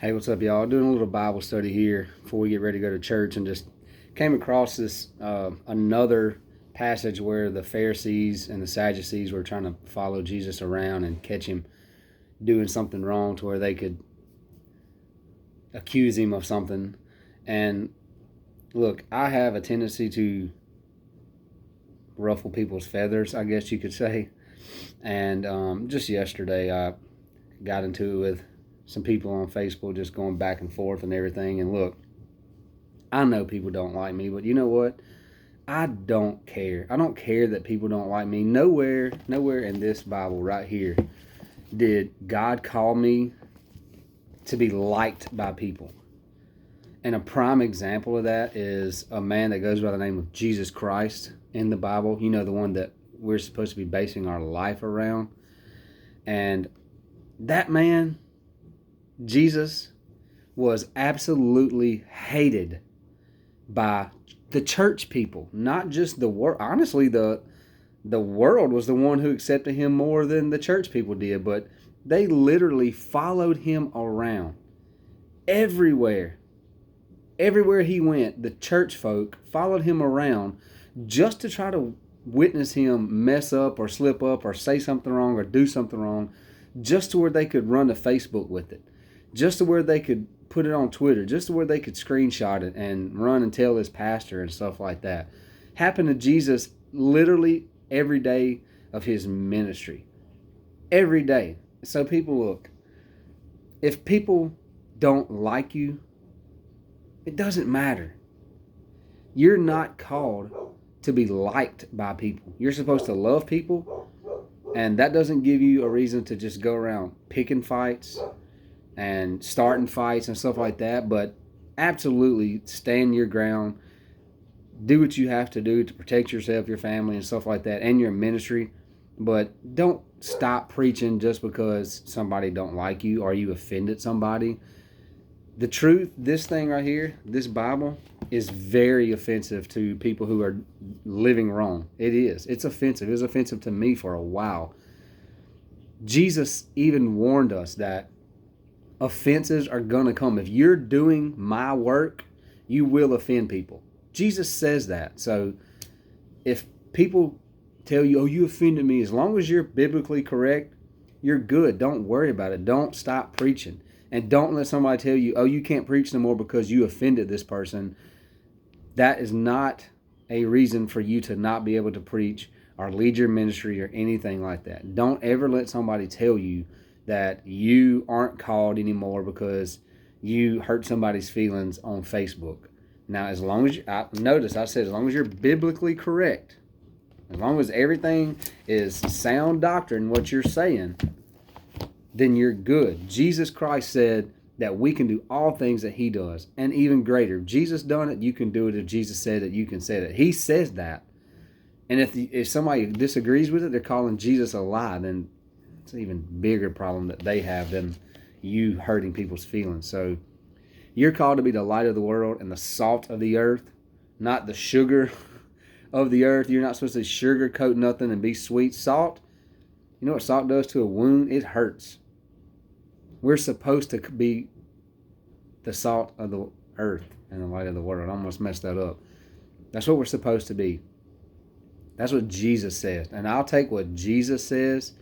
Hey, what's up, y'all? Doing a little Bible study here before we get ready to go to church, and just came across this another passage where the Pharisees and the Sadducees were trying to follow Jesus around and catch him doing something wrong to where they could accuse him of something. And look, I have a tendency to ruffle people's feathers, I guess you could say. And just yesterday, I got into it with some people on Facebook, just going back and forth and everything. And look, I know people don't like me, but you know what? I don't care. I don't care that people don't like me. Nowhere in this Bible right here did God call me to be liked by people. And a prime example of that is a man that goes by the name of Jesus Christ in the Bible. You know, the one that we're supposed to be basing our life around. And that man, Jesus, was absolutely hated by the church people, not just the world. Honestly, the world was the one who accepted him more than the church people did, but they literally followed him around everywhere. Everywhere he went, the church folk followed him around just to try to witness him mess up or slip up or say something wrong or do something wrong, just to where they could run to Facebook with it, just to where they could put it on Twitter, just to where they could screenshot it and run and tell his pastor and stuff like that. Happened to Jesus literally every day of his ministry. Every day. So people, look, if people don't like you, it doesn't matter. You're not called to be liked by people. You're supposed to love people, and that doesn't give you a reason to just go around picking fights and starting fights and stuff like that. But absolutely stand your ground. Do what you have to do to protect yourself, your family, and stuff like that, and your ministry. But don't stop preaching just because somebody don't like you or you offended somebody. The truth, this thing right here, this Bible, is very offensive to people who are living wrong. It is. It's offensive. It was offensive to me for a while. Jesus even warned us that offenses are going to come. If you're doing my work, you will offend people. Jesus says that. So if people tell you, oh, you offended me, as long as you're biblically correct, you're good. Don't worry about it. Don't stop preaching. And don't let somebody tell you, oh, you can't preach no more because you offended this person. That is not a reason for you to not be able to preach or lead your ministry or anything like that. Don't ever let somebody tell you that you aren't called anymore because you hurt somebody's feelings on Facebook. Now, as long as I said, as long as you're biblically correct, as long as everything is sound doctrine, what you're saying, then you're good. Jesus Christ said that we can do all things that he does, and even greater. If Jesus done it, you can do it. If Jesus said it, you can say it. He says that. And if somebody disagrees with it, they're calling Jesus a lie, then it's an even bigger problem that they have than you hurting people's feelings. So you're called to be the light of the world and the salt of the earth, not the sugar of the earth. You're not supposed to sugarcoat nothing and be sweet. Salt, you know what salt does to a wound? It hurts. We're supposed to be the salt of the earth and the light of the world. I almost messed that up. That's what we're supposed to be. That's what Jesus says. And I'll take what Jesus says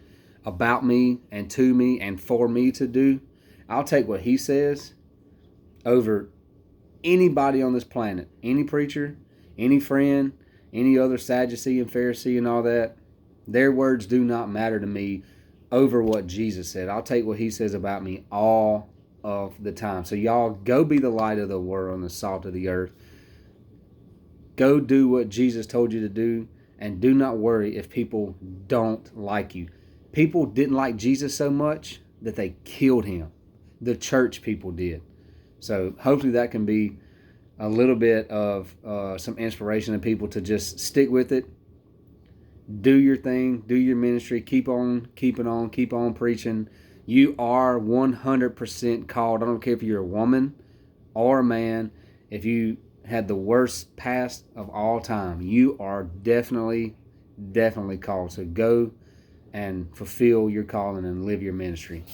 about me and to me and for me to do. I'll take what he says over anybody on this planet. Any preacher, any friend, any other Sadducee and Pharisee and all that. Their words do not matter to me over what Jesus said. I'll take what he says about me all of the time. So y'all go be the light of the world and the salt of the earth. Go do what Jesus told you to do, and do not worry if people don't like you. People didn't like Jesus so much that they killed him. The church people did. So hopefully that can be a little bit of some inspiration to people to just stick with it. Do your thing, do your ministry, keep on keeping on, keep on preaching. You are 100% called. I don't care if you're a woman or a man. If you had the worst past of all time, you are definitely called. So go and fulfill your calling and live your ministry.